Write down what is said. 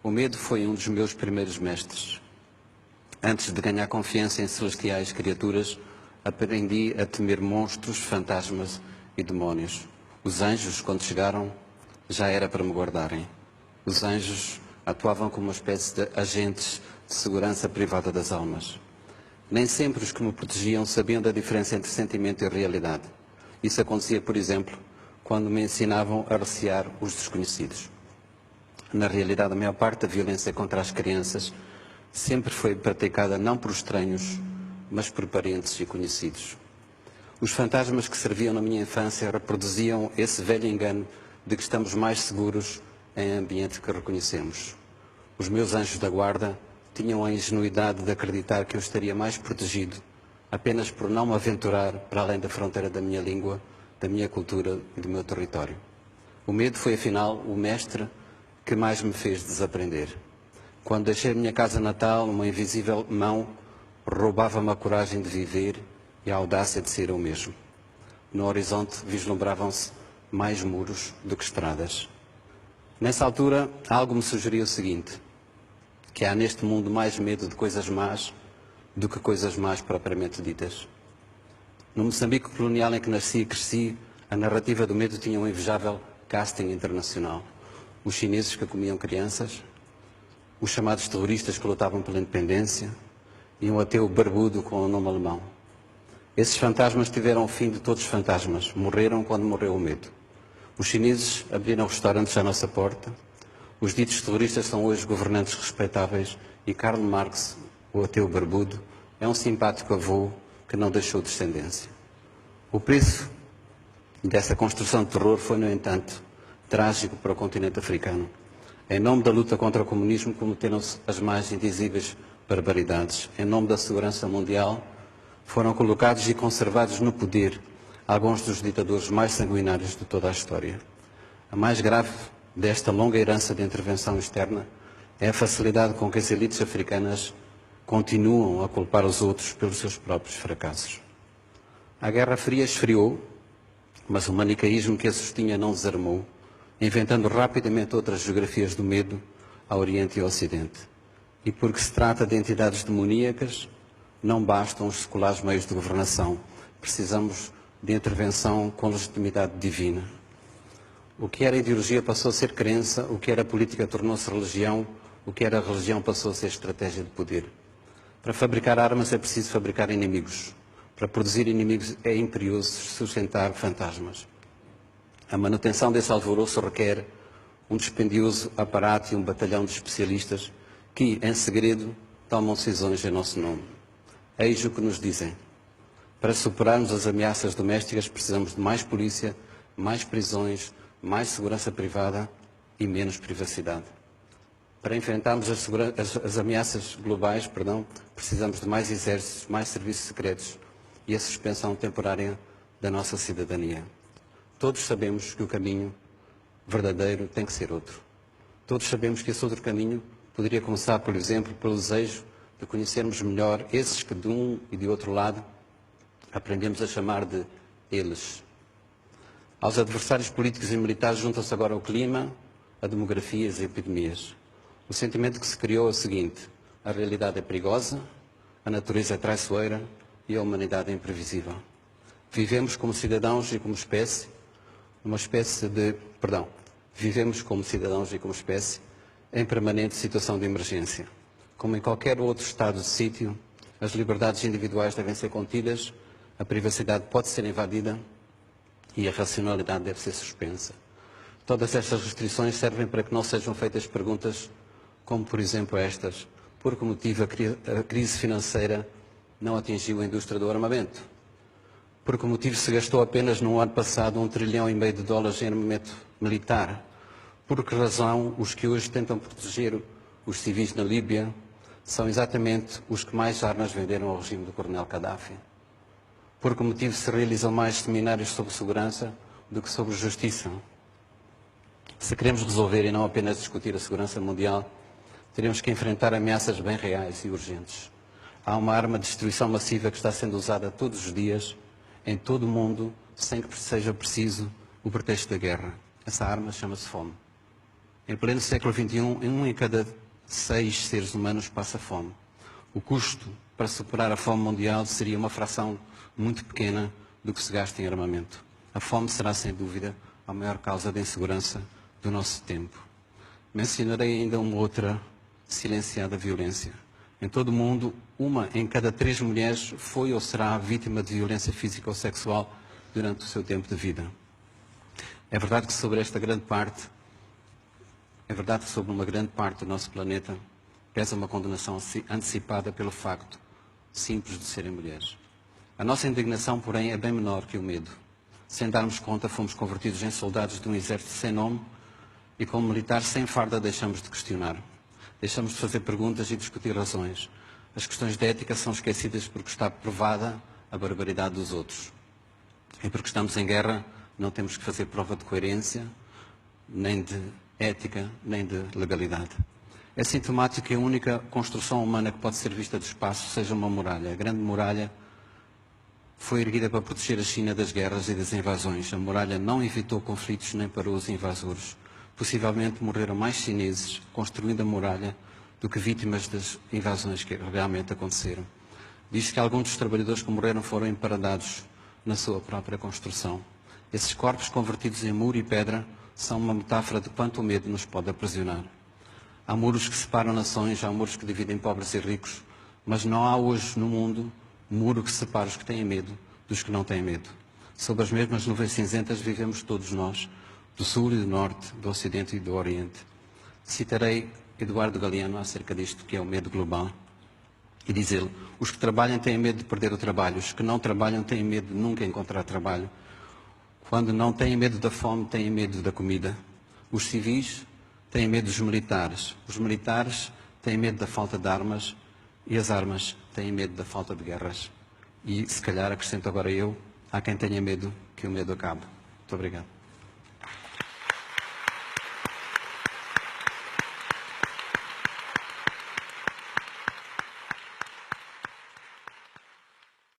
O medo foi um dos meus primeiros mestres. Antes de ganhar confiança em celestiais criaturas, aprendi a temer monstros, fantasmas e demónios. Os anjos, quando chegaram, já era para me guardarem. Os anjos atuavam como uma espécie de agentes de segurança privada das almas. Nem sempre os que me protegiam sabiam da diferença entre sentimento e realidade. Isso acontecia, por exemplo, quando me ensinavam a recear os desconhecidos. Na realidade, a maior parte da violência contra as crianças sempre foi praticada não por estranhos, mas por parentes e conhecidos. Os fantasmas que serviam na minha infância reproduziam esse velho engano de que estamos mais seguros em ambiente que reconhecemos. Os meus anjos da guarda tinham a ingenuidade de acreditar que eu estaria mais protegido apenas por não me aventurar para além da fronteira da minha língua, da minha cultura e do meu território. O medo foi, afinal, o mestre que mais me fez desaprender. Quando deixei a minha casa natal, uma invisível mão roubava-me a coragem de viver e a audácia de ser eu mesmo. No horizonte vislumbravam-se mais muros do que estradas. Nessa altura, algo me sugeria o seguinte, que há neste mundo mais medo de coisas más do que coisas más propriamente ditas. No Moçambique colonial em que nasci e cresci, a narrativa do medo tinha um invejável casting internacional. Os chineses que comiam crianças, os chamados terroristas que lutavam pela independência e um ateu barbudo com o nome alemão. Esses fantasmas tiveram o fim de todos os fantasmas. Morreram quando morreu o medo. Os chineses abriram restaurantes à nossa porta. Os ditos terroristas são hoje governantes respeitáveis e Karl Marx, o ateu barbudo, é um simpático avô que não deixou descendência. O preço dessa construção de terror foi, no entanto, trágico para o continente africano. Em nome da luta contra o comunismo cometeram-se as mais indizíveis barbaridades. Em nome da segurança mundial foram colocados e conservados no poder alguns dos ditadores mais sanguinários de toda a história. A mais grave desta longa herança de intervenção externa é a facilidade com que as elites africanas continuam a culpar os outros pelos seus próprios fracassos. A Guerra Fria esfriou, mas o manicaísmo que a sustinha não desarmou, inventando rapidamente outras geografias do medo ao Oriente e ao Ocidente. E porque se trata de entidades demoníacas, não bastam os seculares meios de governação. Precisamos de intervenção com legitimidade divina. O que era ideologia passou a ser crença, o que era política tornou-se religião, o que era religião passou a ser estratégia de poder. Para fabricar armas é preciso fabricar inimigos. Para produzir inimigos é imperioso sustentar fantasmas. A manutenção desse alvoroço requer um dispendioso aparato e um batalhão de especialistas que, em segredo, tomam decisões em nosso nome. Eis o que nos dizem. Para superarmos as ameaças domésticas precisamos de mais polícia, mais prisões, mais segurança privada e menos privacidade. Para enfrentarmos as ameaças globais, precisamos de mais exércitos, mais serviços secretos e a suspensão temporária da nossa cidadania. Todos sabemos que o caminho verdadeiro tem que ser outro. Todos sabemos que esse outro caminho poderia começar, por exemplo, pelo desejo de conhecermos melhor esses que de um e de outro lado aprendemos a chamar de eles. Aos adversários políticos e militares juntam-se agora o clima, a demografia e as epidemias. O sentimento que se criou é o seguinte: a realidade é perigosa, a natureza é traiçoeira e a humanidade é imprevisível. Vivemos como cidadãos e como espécie, vivemos como cidadãos e como espécie em permanente situação de emergência. Como em qualquer outro estado de sítio, as liberdades individuais devem ser contidas, a privacidade pode ser invadida e a racionalidade deve ser suspensa. Todas estas restrições servem para que não sejam feitas perguntas como, por exemplo, estas: por que motivo a crise financeira não atingiu a indústria do armamento? Por que motivo se gastou apenas no ano passado $1,5 trilhão em armamento militar? Por que razão os que hoje tentam proteger os civis na Líbia são exatamente os que mais armas venderam ao regime do Coronel Gaddafi? Por que motivo se realizam mais seminários sobre segurança do que sobre justiça? Se queremos resolver e não apenas discutir a segurança mundial, teremos que enfrentar ameaças bem reais e urgentes. Há uma arma de destruição massiva que está sendo usada todos os dias, em todo o mundo, sem que seja preciso o pretexto da guerra. Essa arma chama-se fome. Em pleno século XXI, um em cada 6 seres humanos passa fome. O custo para superar a fome mundial seria uma fração muito pequena do que se gasta em armamento. A fome será, sem dúvida, a maior causa de insegurança do nosso tempo. Mencionarei ainda uma outra silenciada violência. Em todo o mundo, 1 em cada 3 mulheres foi ou será vítima de violência física ou sexual durante o seu tempo de vida. É verdade que sobre uma grande parte do nosso planeta pesa uma condenação antecipada pelo facto simples de serem mulheres. A nossa indignação, porém, é bem menor que o medo. Sem darmos conta, fomos convertidos em soldados de um exército sem nome e, como militares sem farda, deixamos de questionar. Deixamos de fazer perguntas e discutir razões. As questões de ética são esquecidas porque está provada a barbaridade dos outros. E porque estamos em guerra, não temos que fazer prova de coerência, nem de ética, nem de legalidade. É sintomático que a única construção humana que pode ser vista do espaço seja uma muralha. A Grande Muralha foi erguida para proteger a China das guerras e das invasões. A muralha não evitou conflitos nem parou os invasores. Possivelmente morreram mais chineses construindo a muralha do que vítimas das invasões que realmente aconteceram. Diz que alguns dos trabalhadores que morreram foram emparadados na sua própria construção. Esses corpos convertidos em muro e pedra são uma metáfora de quanto o medo nos pode aprisionar. Há muros que separam nações, há muros que dividem pobres e ricos, mas não há hoje no mundo muro que separe os que têm medo dos que não têm medo. Sob as mesmas nuvens cinzentas vivemos todos nós, do Sul e do Norte, do Ocidente e do Oriente. Citarei Eduardo Galeano acerca disto, que é o medo global, e diz ele: os que trabalham têm medo de perder o trabalho, os que não trabalham têm medo de nunca encontrar trabalho. Quando não têm medo da fome, têm medo da comida. Os civis têm medo dos militares. Os militares têm medo da falta de armas e as armas têm medo da falta de guerras. E, se calhar, acrescento agora eu, há quem tenha medo que o medo acabe. Muito obrigado.